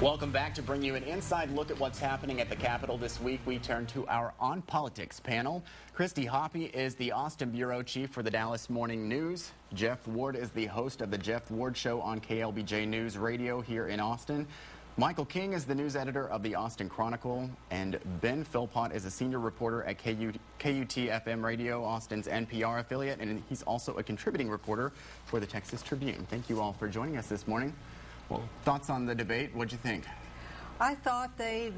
Welcome back. To bring you an inside look at what's happening at the Capitol this week, we turn to our On Politics panel. Christy Hoppe is the Austin bureau chief for the Dallas Morning News. Jeff Ward is the host of the Jeff Ward Show on KLBJ News Radio here in Austin. Michael King is the news editor of the Austin Chronicle, and Ben Philpott is a senior reporter at KUT-FM Radio, Austin's NPR affiliate, and he's also a contributing reporter for the Texas Tribune. Thank you all for joining us this morning. Well, thoughts on the debate? What'd you think? I thought they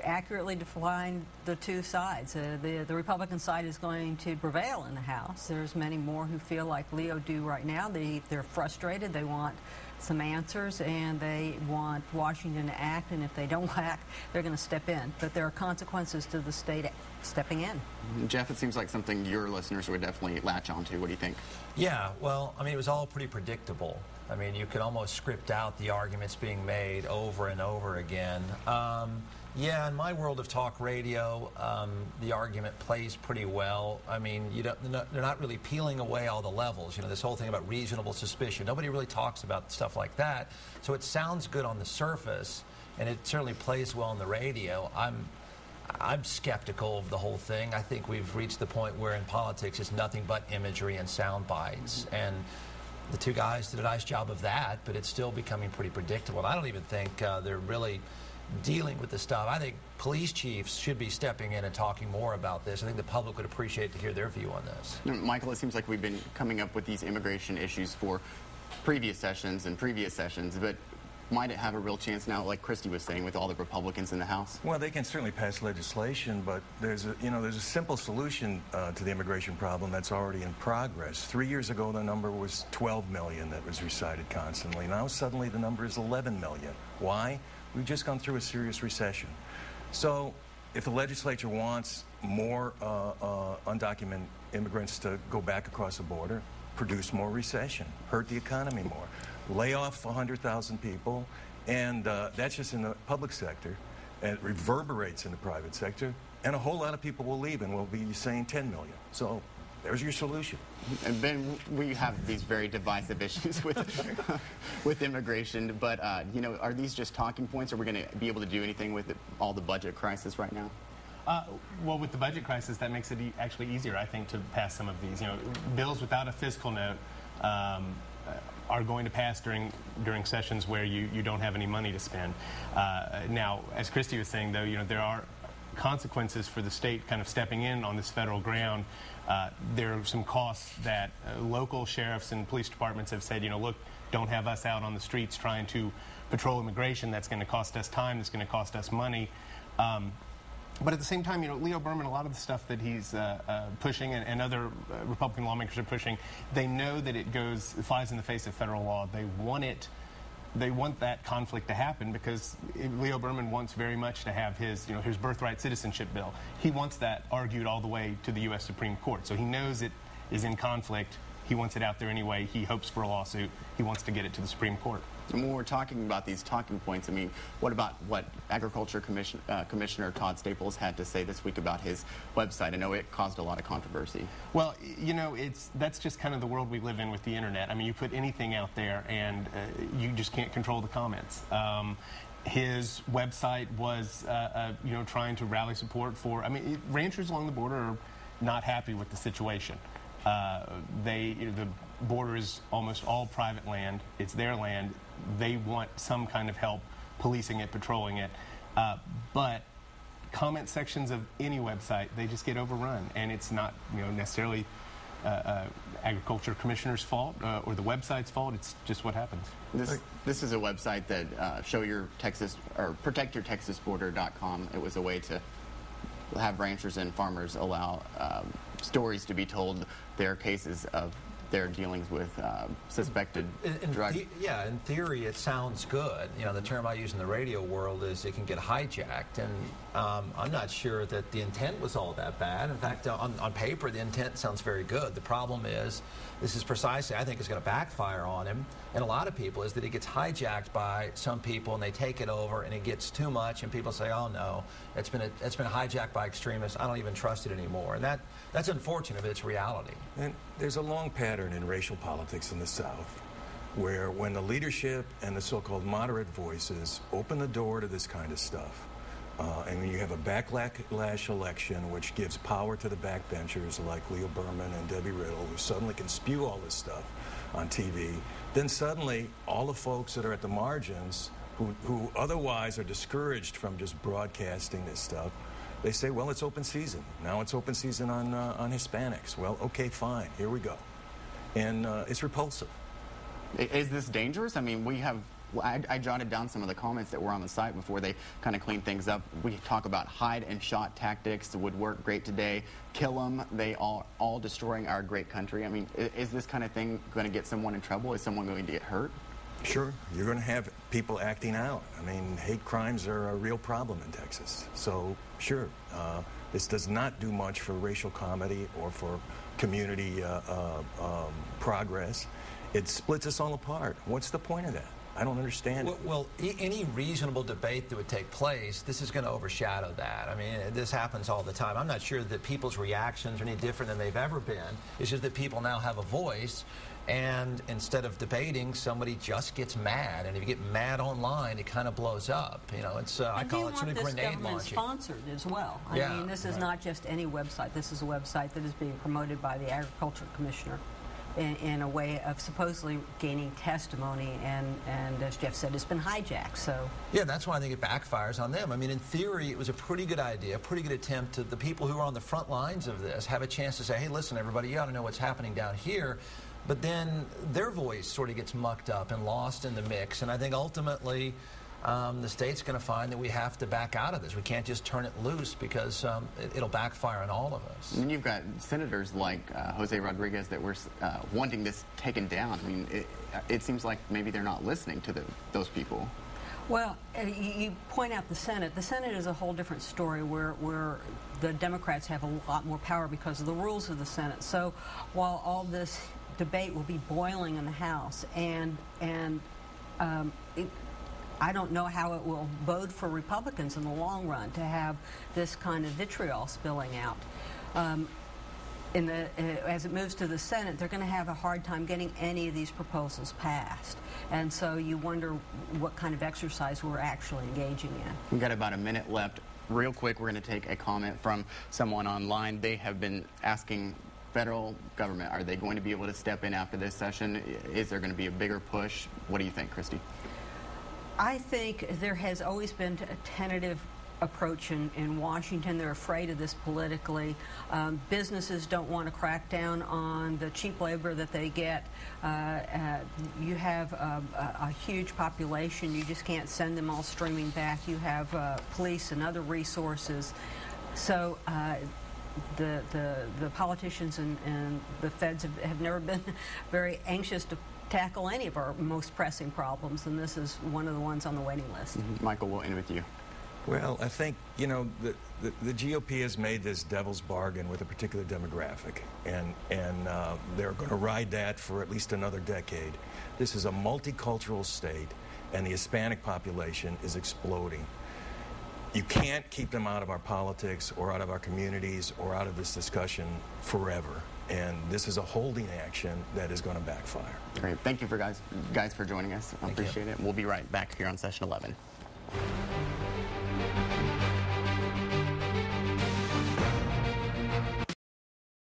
accurately defined the two sides. The Republican side is going to prevail in the House. There's many more who feel like Leo do right now. They're frustrated. They want some answers, and they want Washington to act, and if they don't act, they're going to step in. But there are consequences to the state stepping in. Jeff, it seems like something your listeners would definitely latch onto. What do you think? Yeah, well, I mean, it was all pretty predictable. I mean, you could almost script out the arguments being made over and over again. Yeah, in my world of talk radio, the argument plays pretty well. I mean, they're not really peeling away all the levels. You know, this whole thing about reasonable suspicion. Nobody really talks about stuff like that. So it sounds good on the surface, and it certainly plays well on the radio. I'm skeptical of the whole thing. I think we've reached the point where in politics it's nothing but imagery and sound bites. And the two guys did a nice job of that, but it's still becoming pretty predictable. And I don't even think they're really dealing with the stuff. I think police chiefs should be stepping in and talking more about this. I think the public would appreciate to hear their view on this. Michael, it seems like we've been coming up with these immigration issues for previous sessions, but might it have a real chance now, like Christy was saying, with all the Republicans in the House? Well, they can certainly pass legislation, but there's a simple solution to the immigration problem that's already in progress. 3 years ago, the number was 12 million that was recited constantly. Now, suddenly, the number is 11 million. Why? We've just gone through a serious recession. So, if the legislature wants more undocumented immigrants to go back across the border, produce more recession, hurt the economy more, lay off 100,000 people, and that's just in the public sector, and it reverberates in the private sector, and a whole lot of people will leave, and we'll be saying 10 million. So there's your solution. And Ben, we have these very divisive issues with immigration, but are these just talking points? Are we going to be able to do anything with all the budget crisis right now? Well, with the budget crisis, that makes it actually easier, I think, to pass some of these. You know, bills without a fiscal note are going to pass during sessions where you don't have any money to spend. Now, as Christy was saying, though, there are consequences for the state kind of stepping in on this federal ground. There are some costs that local sheriffs and police departments have said, look, don't have us out on the streets trying to patrol immigration. That's going to cost us time. That's going to cost us money. But at the same time, Leo Berman, a lot of the stuff that he's pushing and other Republican lawmakers are pushing, they know that it flies in the face of federal law. They want that conflict to happen because Leo Berman wants very much to have his birthright citizenship bill. He wants that argued all the way to the U.S. Supreme Court. So he knows it is in conflict. He wants it out there anyway. He hopes for a lawsuit. He wants to get it to the Supreme Court. And when we're talking about these talking points, I mean, what about what Agriculture Commissioner Todd Staples had to say this week about his website? I know it caused a lot of controversy. Well, that's just kind of the world we live in with the internet. I mean, you put anything out there and you just can't control the comments. His website was, trying to rally support for, ranchers along the border are not happy with the situation. The border is almost all private land. It's their land. They want some kind of help policing it, patrolling it. But comment sections of any website, they just get overrun. And it's not necessarily Agriculture Commissioner's fault or the website's fault. It's just what happens. This is a website that protectyourtexasborder.com. It was a way to have ranchers and farmers allow stories to be told, their cases of their dealings with suspected drug. In theory, it sounds good. The term I use in the radio world is it can get hijacked, and I'm not sure that the intent was all that bad. In fact, on paper, the intent sounds very good. The problem is, this is precisely, I think, is going to backfire on him, and a lot of people, is that it gets hijacked by some people, and they take it over, and it gets too much, and people say, oh no, it's been hijacked by extremists. I don't even trust it anymore, and that's unfortunate, but it's reality. And there's a long pattern in racial politics in the South where when the leadership and the so-called moderate voices open the door to this kind of stuff, and when you have a backlash election which gives power to the backbenchers like Leo Berman and Debbie Riddle, who suddenly can spew all this stuff on TV, then suddenly all the folks that are at the margins who otherwise are discouraged from just broadcasting this stuff, they say, well, it's open season. Now it's open season on Hispanics. Well, okay, fine, here we go. And it's repulsive. Is this dangerous? I mean, I jotted down some of the comments that were on the site before they kind of cleaned things up. We talk about hide and shot tactics that would work great today. Kill them. They are all destroying our great country. I mean, is this kind of thing going to get someone in trouble? Is someone going to get hurt? Sure. You're going to have people acting out. I mean, hate crimes are a real problem in Texas. So, sure, this does not do much for racial comedy or for community progress. It splits us all apart. What's the point of that? I don't understand it. Well, any reasonable debate that would take place, this is going to overshadow that. I mean, this happens all the time. I'm not sure that people's reactions are any different than they've ever been. It's just that people now have a voice, and instead of debating, somebody just gets mad. And if you get mad online, it kind of blows up. You know, it's I call it sort of grenade launching. Sponsored as well. I mean, this is not just any website. This is a website that is being promoted by the Agriculture Commissioner in a way of supposedly gaining testimony, and as Jeff said, it's been hijacked. So yeah, that's why I think it backfires on them. I mean, in theory, it was a pretty good idea, a pretty good attempt to the people who are on the front lines of this have a chance to say, hey, listen, everybody, you ought to know what's happening down here. But then their voice sort of gets mucked up and lost in the mix, and I think ultimately the state's going to find that we have to back out of this. We can't just turn it loose because it'll backfire on all of us. And you've got senators like Jose Rodriguez that were wanting this taken down. I mean, it seems like maybe they're not listening to those people. Well, you point out the Senate. The Senate is a whole different story where the Democrats have a lot more power because of the rules of the Senate. So while all this debate will be boiling in the House, I don't know how it will bode for Republicans in the long run to have this kind of vitriol spilling out. As it moves to the Senate, they're going to have a hard time getting any of these proposals passed. And so you wonder what kind of exercise we're actually engaging in. We've got about a minute left. Real quick, we're going to take a comment from someone online. They have been asking federal government, are they going to be able to step in after this session? Is there going to be a bigger push? What do you think, Christy? I think there has always been a tentative approach in Washington. They're afraid of this politically. Businesses don't want to crack down on the cheap labor that they get. You have a huge population. You just can't send them all streaming back. You have police and other resources. So the politicians and the feds have never been very anxious to tackle any of our most pressing problems, and this is one of the ones on the waiting list. Michael, we'll end with you. Well, I think, you know, the GOP has made this devil's bargain with a particular demographic, and they're going to ride that for at least another decade. This is a multicultural state, and the Hispanic population is exploding. You can't keep them out of our politics or out of our communities or out of this discussion forever. And this is a holding action that is going to backfire. Great. Thank you guys for joining us. I appreciate it. We'll be right back here on Session 11.